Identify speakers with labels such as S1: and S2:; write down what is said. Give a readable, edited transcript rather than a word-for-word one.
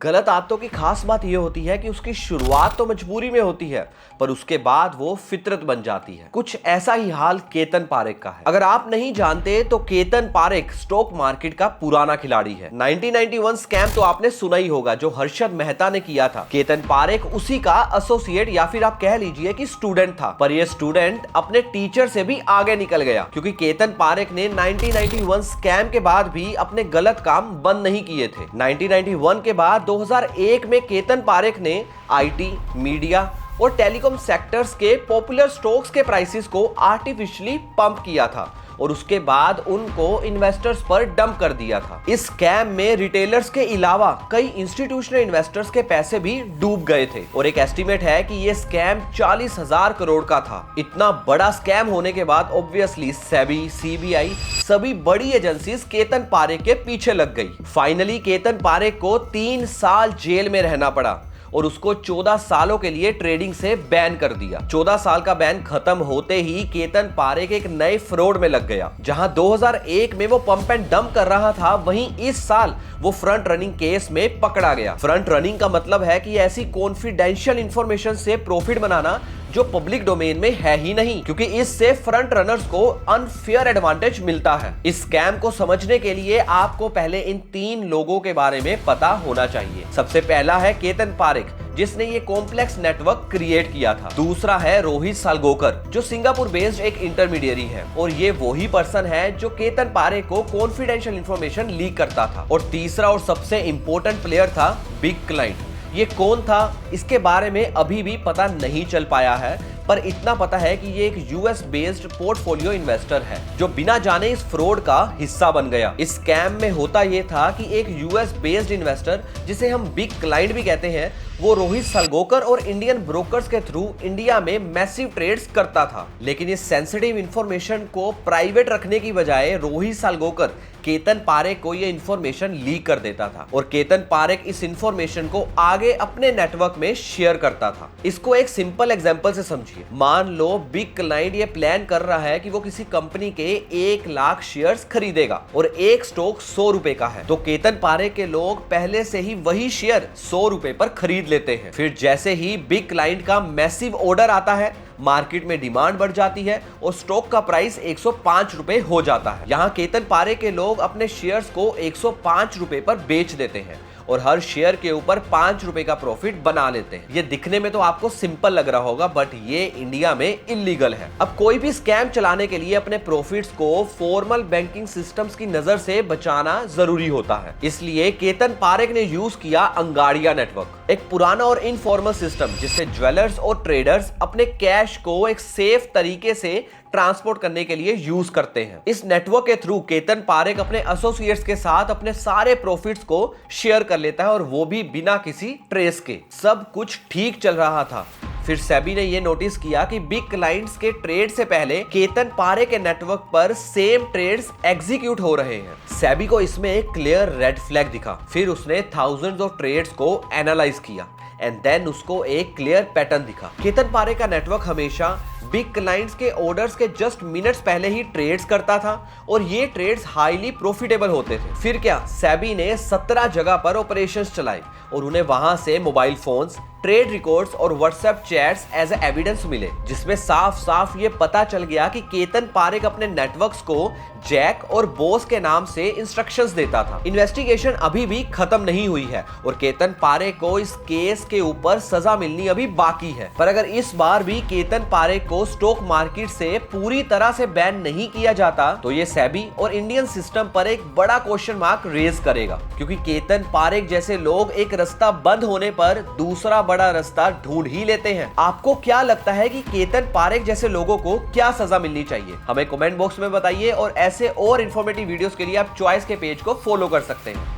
S1: गलत आदतों की खास बात यह होती है कि उसकी शुरुआत तो मजबूरी में होती है, पर उसके बाद वो फितरत बन जाती है। कुछ ऐसा ही हाल केतन पारेख का है। अगर आप नहीं जानते तो केतन पारेख स्टॉक मार्केट का पुराना खिलाड़ी है। 1991 स्कैम तो आपने सुना ही होगा, जो हर्षद मेहता ने किया था। केतन पारेख उसी का एसोसिएट या फिर आप कह लीजिए कि स्टूडेंट था, पर यह स्टूडेंट अपने टीचर से भी आगे निकल गया, क्योंकि केतन पारेख ने 1991 स्कैम के बाद भी अपने गलत काम बंद नहीं किए थे। 1991 के बाद 2001 में केतन पारेख ने आईटी, मीडिया और टेलीकॉम सेक्टर्स के पॉपुलर स्टॉक्स के प्राइसेस को आर्टिफिशियली पंप किया था और उसके बाद उनको इन्वेस्टर्स पर डंप कर दिया था। इस स्कैम में रिटेलर्स के अलावा कई इंस्टीट्यूशनल इन्वेस्टर्स के पैसे भी डूब गए थे और एक एस्टीमेट है कि ये स्कैम 40,000 करोड़ का था। इतना बड़ा स्कैम होने के बाद ऑब्वियसली सेबी, सीबीआई सभी बड़ी एजेंसीज केतन पारेख के पीछे लग गई। फाइनली केतन पारेख को 3 साल जेल में रहना पड़ा और उसको 14 सालों के लिए ट्रेडिंग से बैन कर दिया। 14 साल का बैन खत्म होते ही केतन पारेख एक नए फ्रॉड में लग गया। जहां 2001 में वो पंप एंड डंप कर रहा था, वहीं इस साल वो फ्रंट रनिंग केस में पकड़ा गया। फ्रंट रनिंग का मतलब है कि ऐसी कॉन्फिडेंशियल इंफॉर्मेशन से प्रॉफिट बनाना जो पब्लिक डोमेन में है ही नहीं, क्योंकि इससे फ्रंट रनर्स को अनफेयर एडवांटेज मिलता है। इस स्कैम को समझने के लिए आपको पहले इन 3 लोगों के बारे में पता होना चाहिए। सबसे पहला है केतन पारेख, जिसने ये कॉम्प्लेक्स नेटवर्क क्रिएट किया था। दूसरा है रोहित सालगोकर, जो सिंगापुर बेस्ड एक इंटरमीडियरी है और ये वही पर्सन है जो केतन पारेख को कॉन्फिडेंशियल इंफॉर्मेशन लीक करता था। और तीसरा और सबसे इंपॉर्टेंट प्लेयर था बिग क्लाइंट। ये कौन था, इसके बारे में अभी भी पता नहीं चल पाया है, पर इतना पता है कि ये एक यूएस बेस्ड पोर्टफोलियो इन्वेस्टर है जो बिना जाने इस फ्रॉड का हिस्सा बन गया। इस स्कैम में होता ये था कि एक यूएस बेस्ड इन्वेस्टर, जिसे हम बिग क्लाइंट भी कहते हैं, वो रोहित सालगोकर और इंडियन ब्रोकर्स के थ्रू इंडिया में मैसिव ट्रेड्स करता था। लेकिन इस सेंसिटिव इंफॉर्मेशन को प्राइवेट रखने की बजाय रोहित सालगोकर केतन पारेख को ये इंफॉर्मेशन लीक कर देता था और केतन पारेख इस इंफॉर्मेशन को आगे अपने नेटवर्क में शेयर करता था। इसको एक सिंपल एग्जांपल से समझिए। मान लो बिग क्लाइंट ये प्लान कर रहा है कि वो किसी कंपनी के 1 लाख शेयर्स खरीदेगा और एक स्टॉक 100 रुपए का है, तो केतन पारेख के लोग पहले से ही वही शेयर 100 रुपए पर खरीद लेते हैं। फिर जैसे ही बिग क्लाइंट का मैसिव ऑर्डर आता है, मार्केट में डिमांड बढ़ जाती है और स्टॉक का प्राइस 105 रुपए हो जाता है। यहाँ केतन पारेख के लोग अपने शेयर्स को 105 रुपए पर बेच देते हैं और हर शेयर के ऊपर 5 रुपए का प्रॉफिट बना लेते हैं। ये दिखने में तो आपको सिंपल लग रहा होगा, बट ये इंडिया में इलीगल है। अब कोई भी स्कैम चलाने के लिए अपने प्रॉफिट्स को फॉर्मल बैंकिंग सिस्टम्स की नजर से बचाना जरूरी होता है। इसलिए केतन पारेख ने यूज किया अंगाड़िया नेटवर्क, एक पुराना और इनफॉर्मल सिस्टम जिससे ज्वेलर्स और ट्रेडर्स अपने कैश को एक सेफ तरीके से ट्रांसपोर्ट करने के लिए यूज करते हैं। इस नेटवर्क के थ्रू केतन पारेख अपने एसोसिएट्स के साथ अपने सारे प्रॉफिट्स को शेयर कर लेता है और वो भी बिना किसी ट्रेस के। सब कुछ ठीक चल रहा था। फिर सेबी ने ये नोटिस किया कि बिग क्लाइंट्स के ट्रेड से पहले केतन पारेख के नेटवर्क पर सेम ट्रेड्स एग्जीक्यूट हो रहे हैं। सेबी को इसमें एक क्लियर रेड फ्लैग दिखा। फिर उसने थाउजेंड्स ऑफ ट्रेड्स को एनालाइज किया एंड देन उसको एक क्लियर पैटर्न दिखा। केतन पारेख का नेटवर्क हमेशा बिग क्लाइंट्स के ऑर्डर्स के जस्ट मिनट्स पहले ही ट्रेड्स करता था और ये ट्रेड्स हाईली प्रॉफिटेबल होते थे। फिर क्या, सेबी ने 17 जगह पर ऑपरेशंस चलाए और उन्हें वहां से मोबाइल फोन्स, ट्रेड रिकॉर्ड्स और व्हाट्सएप चैट्स एज एविडेंस मिले, जिसमें साफ साफ ये पता चल गया कि केतन पारेख अपने नेटवर्क्स को जैक और बॉस के नाम से इंस्ट्रक्शंस देता था। इन्वेस्टिगेशन अभी भी खत्म नहीं हुई है और केतन पारेख को इस केस के ऊपर सजा मिलनी अभी बाकी है। पर अगर इस बार भी केतन पारेख को स्टॉक मार्केट से पूरी तरह से बैन नहीं किया जाता, तो ये सेबी और इंडियन सिस्टम पर एक बड़ा क्वेश्चन मार्क रेज करेगा, क्योंकि केतन पारेख जैसे लोग एक रास्ता बंद होने पर दूसरा बड़ा रास्ता ढूंढ ही लेते हैं। आपको क्या लगता है कि केतन पारेख जैसे लोगों को क्या सजा मिलनी चाहिए? हमें कमेंट बॉक्स में बताइए और ऐसे और इंफॉर्मेटिव वीडियोस के लिए आप चॉइस के पेज को फॉलो कर सकते हैं।